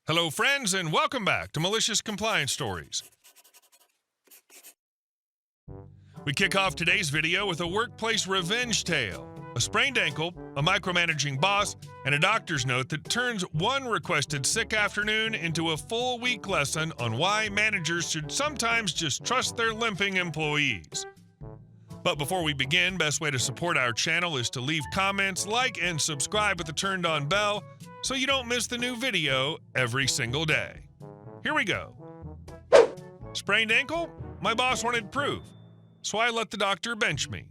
Hello, friends, and welcome back to Malicious Compliance Stories. We kick off today's video with a workplace revenge tale. A sprained ankle, a micromanaging boss, and a doctor's note that turns one requested sick afternoon into a full week lesson on why managers should sometimes just trust their limping employees. But before we begin, best way to support our channel is to leave comments, like, and subscribe with the turned on bell so you don't miss the new video every single day. Here we go. Sprained ankle? My boss wanted proof, so I let the doctor bench me.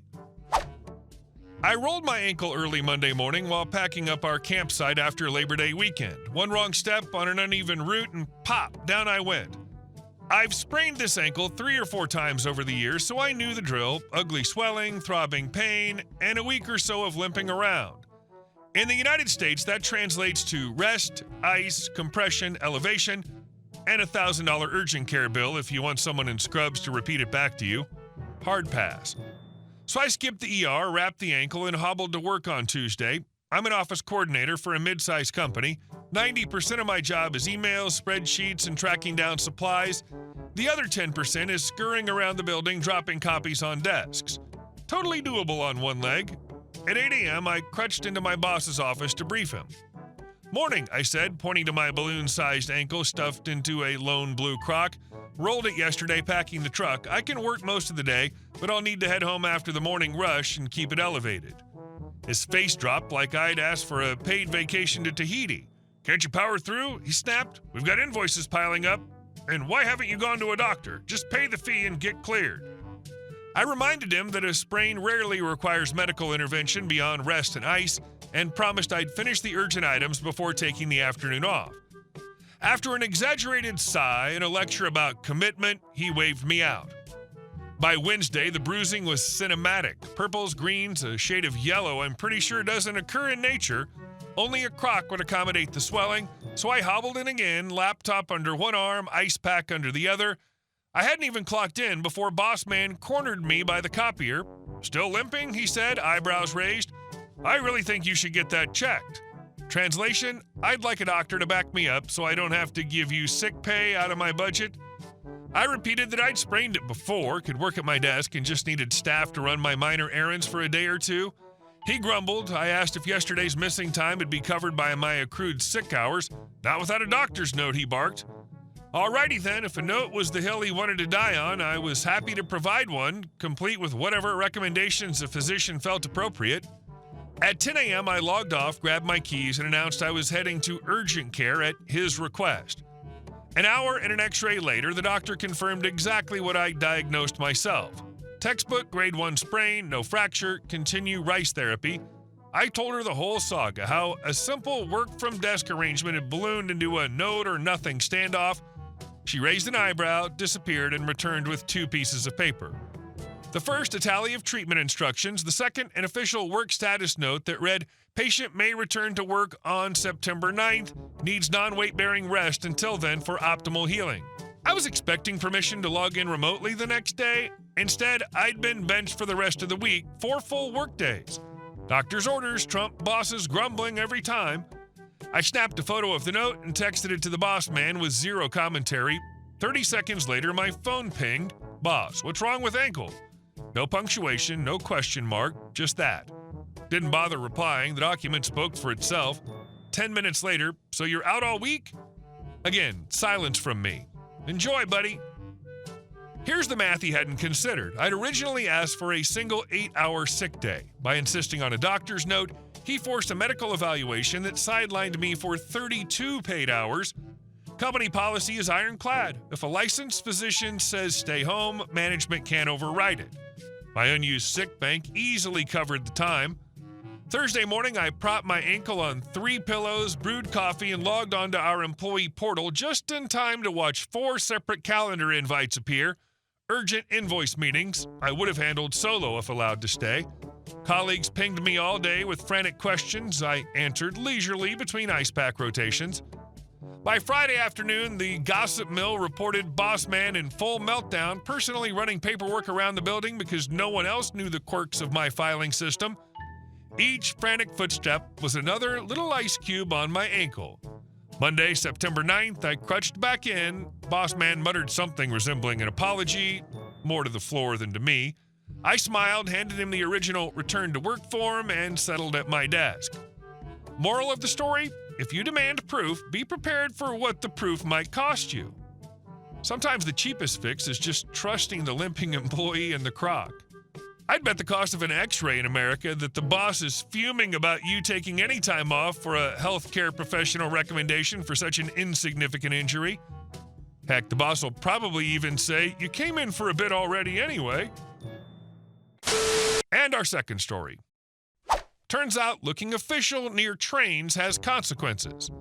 I rolled my ankle early Monday morning while packing up our campsite after Labor Day weekend. One wrong step on an uneven route and pop, down I went. I've sprained this ankle 3 or 4 times over the years, so I knew the drill: ugly swelling, throbbing pain, and a week or so of limping around. In the United States, that translates to rest, ice, compression, elevation, and a $1,000 urgent care bill if you want someone in scrubs to repeat it back to you. Hard pass. So I skipped the ER, wrapped the ankle, and hobbled to work on Tuesday. I'm an office coordinator for a mid-sized company. 90% of my job is emails, spreadsheets, and tracking down supplies. The other 10% is scurrying around the building, dropping copies on desks. Totally doable on one leg. At 8 a.m., I crutched into my boss's office to brief him. "Morning," I said, pointing to my balloon-sized ankle stuffed into a lone blue crock. "Rolled it yesterday packing the truck. I can work most of the day, but I'll need to head home after the morning rush and keep it elevated." His face dropped like I'd asked for a paid vacation to Tahiti. "Can't you power through?" he snapped. "We've got invoices piling up. And why haven't you gone to a doctor? Just pay the fee and get cleared." I reminded him that a sprain rarely requires medical intervention beyond rest and ice, and promised I'd finish the urgent items before taking the afternoon off. After an exaggerated sigh and a lecture about commitment, he waved me out. By Wednesday, the bruising was cinematic. Purples, greens, a shade of yellow I'm pretty sure doesn't occur in nature. Only a crock would accommodate the swelling, so I hobbled in again, laptop under one arm, ice pack under the other. I hadn't even clocked in before Boss Man cornered me by the copier. "Still limping?" he said, eyebrows raised. "I really think you should get that checked." Translation: I'd like a doctor to back me up so I don't have to give you sick pay out of my budget. I repeated that I'd sprained it before, could work at my desk, and just needed staff to run my minor errands for a day or two. He grumbled. I asked if yesterday's missing time would be covered by my accrued sick hours. "Not without a doctor's note," he barked. Alrighty then, if a note was the hill he wanted to die on, I was happy to provide one, complete with whatever recommendations the physician felt appropriate. At 10 a.m., I logged off, grabbed my keys, and announced I was heading to urgent care at his request. An hour and an x-ray later, the doctor confirmed exactly what I diagnosed myself. Textbook grade 1 sprain, no fracture, continue rice therapy. I told her the whole saga, how a simple work-from-desk arrangement had ballooned into a note or nothing standoff. She raised an eyebrow, disappeared, and returned with 2 pieces of paper. The first, a tally of treatment instructions. The second, an official work status note that read, "Patient may return to work on September 9th, needs non-weight-bearing rest until then for optimal healing." I was expecting permission to log in remotely the next day. Instead, I'd been benched for the rest of the week, 4 full work days. Doctor's orders trump boss's grumbling every time. I snapped a photo of the note and texted it to the boss man with 0 commentary. 30 seconds later, my phone pinged. "Boss, what's wrong with ankle?" No punctuation, no question mark, just that. Didn't bother replying. The document spoke for itself. 10 minutes later, "So you're out all week?" Again, silence from me. "Enjoy, buddy." Here's the math he hadn't considered. I'd originally asked for a single 8-hour sick day. By insisting on a doctor's note, he forced a medical evaluation that sidelined me for 32 paid hours. Company policy is ironclad. If a licensed physician says stay home, management can't override it. My unused sick bank easily covered the time. Thursday morning, I propped my ankle on 3 pillows, brewed coffee, and logged onto our employee portal just in time to watch 4 separate calendar invites appear. Urgent invoice meetings I would have handled solo if allowed to stay. Colleagues pinged me all day with frantic questions. I answered leisurely between ice pack rotations. By Friday afternoon, the gossip mill reported boss man in full meltdown, personally running paperwork around the building because no one else knew the quirks of my filing system. Each frantic footstep was another little ice cube on my ankle. Monday, September 9th, I crutched back in. Boss man muttered something resembling an apology, more to the floor than to me. I smiled, handed him the original return to work form, and settled at my desk. Moral of the story? If you demand proof, be prepared for what the proof might cost you. Sometimes the cheapest fix is just trusting the limping employee in the crock. I'd bet the cost of an x-ray in America that the boss is fuming about you taking any time off for a healthcare professional recommendation for such an insignificant injury. Heck, the boss will probably even say, you came in for a bit already anyway. And our second story. Turns out looking official near trains has consequences.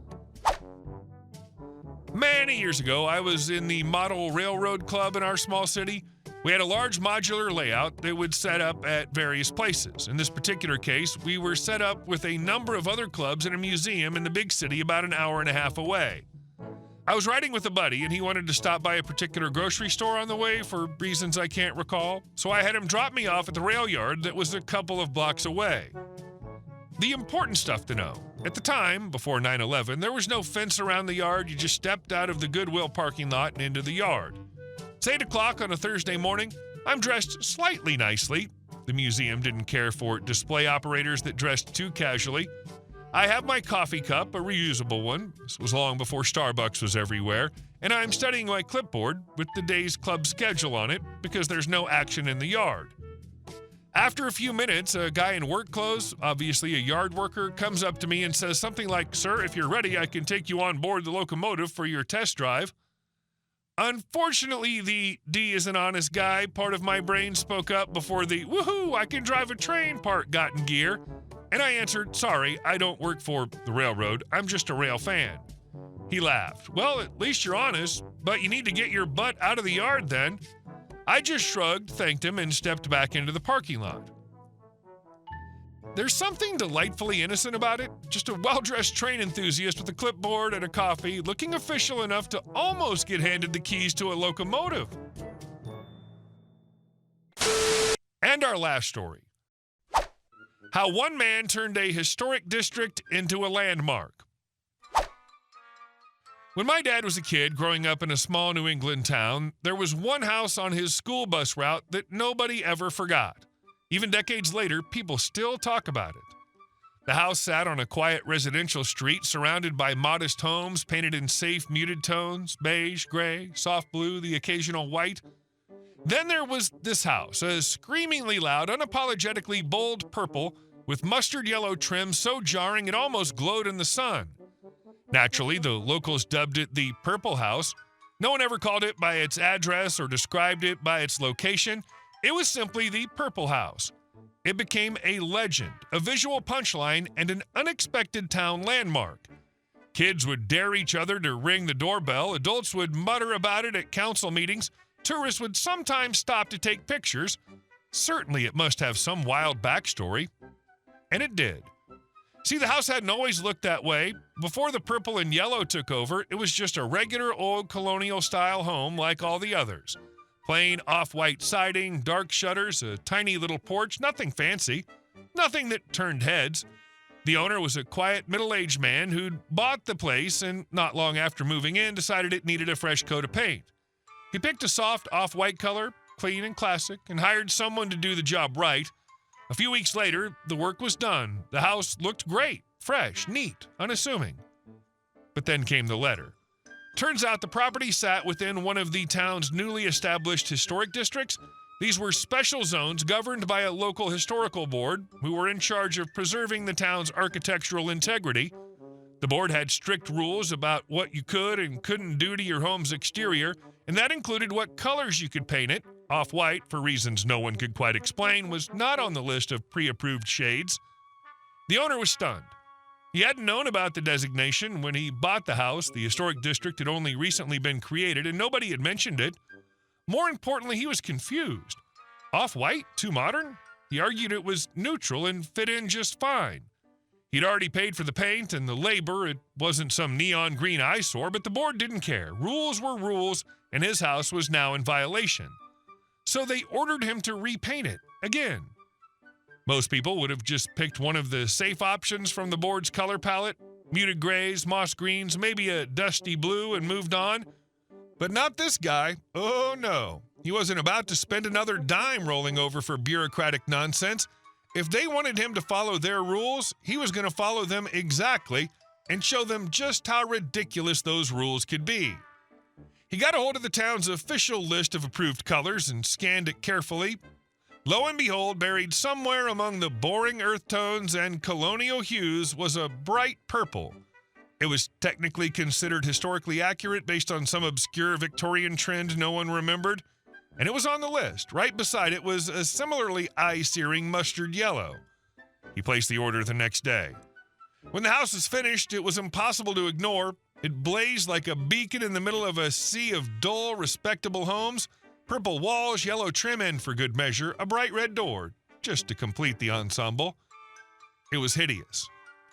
Many years ago, I was in the model railroad club in our small city. We had a large modular layout that would set up at various places. In this particular case, we were set up with a number of other clubs in a museum in the big city about an hour and a half away. I was riding with a buddy, and he wanted to stop by a particular grocery store on the way for reasons I can't recall, so I had him drop me off at the rail yard that was a couple of blocks away. The important stuff to know. At the time, before 9/11, there was no fence around the yard. You just stepped out of the Goodwill parking lot and into the yard. It's 8 o'clock on a Thursday morning. I'm dressed slightly nicely. The museum didn't care for display operators that dressed too casually. I have my coffee cup, a reusable one. This was long before Starbucks was everywhere. And I'm studying my clipboard with the day's club schedule on it because there's no action in the yard. After a few minutes, a guy in work clothes, obviously a yard worker, comes up to me and says something like, "Sir, if you're ready, I can take you on board the locomotive for your test drive." Unfortunately, the D is an honest guy part of my brain spoke up before the "woohoo, I can drive a train" part got in gear, and I answered, "Sorry, I don't work for the railroad. I'm just a rail fan." He laughed. "Well, at least you're honest, but you need to get your butt out of the yard then." I just shrugged, thanked him, and stepped back into the parking lot. There's something delightfully innocent about it. Just a well-dressed train enthusiast with a clipboard and a coffee, looking official enough to almost get handed the keys to a locomotive. And our last story. How one man turned a historic district into a landmark. When my dad was a kid growing up in a small New England town, there was one house on his school bus route that nobody ever forgot. Even decades later, people still talk about it. The house sat on a quiet residential street surrounded by modest homes painted in safe, muted tones, beige, gray, soft blue, the occasional white. Then there was this house, a screamingly loud, unapologetically bold purple with mustard yellow trim so jarring it almost glowed in the sun. Naturally, the locals dubbed it the Purple House. No one ever called it by its address or described it by its location. It was simply the Purple House. It became a legend, a visual punchline, and an unexpected town landmark. Kids would dare each other to ring the doorbell. Adults would mutter about it at council meetings. Tourists would sometimes stop to take pictures. Certainly it must have some wild backstory. And it did. See, the house hadn't always looked that way. Before the purple and yellow took over, it was just a regular old colonial-style home like all the others. Plain off-white siding, dark shutters, a tiny little porch, nothing fancy, nothing that turned heads. The owner was a quiet, middle-aged man who'd bought the place and, not long after moving in, decided it needed a fresh coat of paint. He picked a soft off-white color, clean and classic, and hired someone to do the job right. A few weeks later, the work was done. The house looked great, fresh, neat, unassuming. But then came the letter. Turns out the property sat within one of the town's newly established historic districts. These were special zones governed by a local historical board who were in charge of preserving the town's architectural integrity. The board had strict rules about what you could and couldn't do to your home's exterior, and that included what colors you could paint it. Off-white, for reasons no one could quite explain, was not on the list of pre-approved shades. The owner was stunned. He hadn't known about the designation when he bought the house. The historic district had only recently been created, and nobody had mentioned it. More importantly, he was confused. Off-white? Too modern? He argued it was neutral and fit in just fine. He'd already paid for the paint and the labor. It wasn't some neon green eyesore, but the board didn't care. Rules were rules, and his house was now in violation. So they ordered him to repaint it again. Most people would have just picked one of the safe options from the board's color palette. muted grays, moss greens, maybe a dusty blue, and moved on. But not this guy. Oh no. He wasn't about to spend another dime rolling over for bureaucratic nonsense. If they wanted him to follow their rules, he was going to follow them exactly and show them just how ridiculous those rules could be. He got a hold of the town's official list of approved colors and scanned it carefully. Lo and behold, buried somewhere among the boring earth tones and colonial hues was a bright purple. It was technically considered historically accurate based on some obscure Victorian trend no one remembered, and it was on the list. Right beside it was a similarly eye-searing mustard yellow. He placed the order the next day. When the house was finished, it was impossible to ignore. It blazed like a beacon in the middle of a sea of dull, respectable homes. Purple walls, yellow trim, and for good measure, a bright red door, just to complete the ensemble. It was hideous.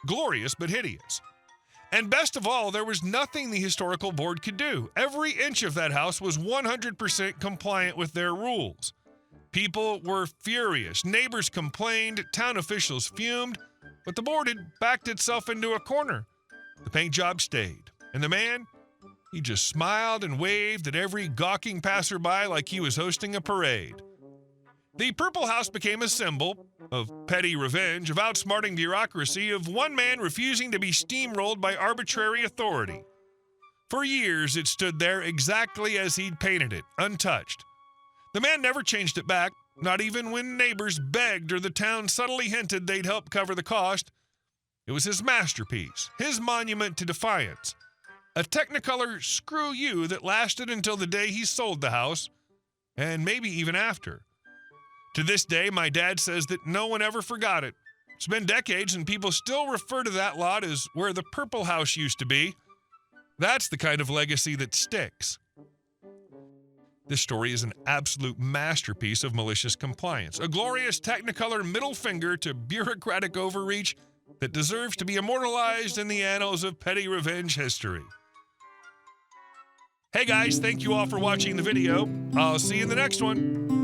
Glorious, but hideous. And best of all, there was nothing the historical board could do. Every inch of that house was 100% compliant with their rules. People were furious. Neighbors complained. Town officials fumed. But the board had backed itself into a corner. The paint job stayed. And the man, he just smiled and waved at every gawking passerby like he was hosting a parade. The Purple House became a symbol of petty revenge, of outsmarting bureaucracy, of one man refusing to be steamrolled by arbitrary authority. For years, it stood there exactly as he'd painted it, untouched. The man never changed it back, not even when neighbors begged or the town subtly hinted they'd help cover the cost. It was his masterpiece, his monument to defiance. A Technicolor screw you that lasted until the day he sold the house, and maybe even after. To this day, my dad says that no one ever forgot it. It's been decades, and people still refer to that lot as where the Purple House used to be. That's the kind of legacy that sticks. This story is an absolute masterpiece of malicious compliance, a glorious Technicolor middle finger to bureaucratic overreach that deserves to be immortalized in the annals of petty revenge history. Hey guys, thank you all for watching the video. I'll see you in the next one.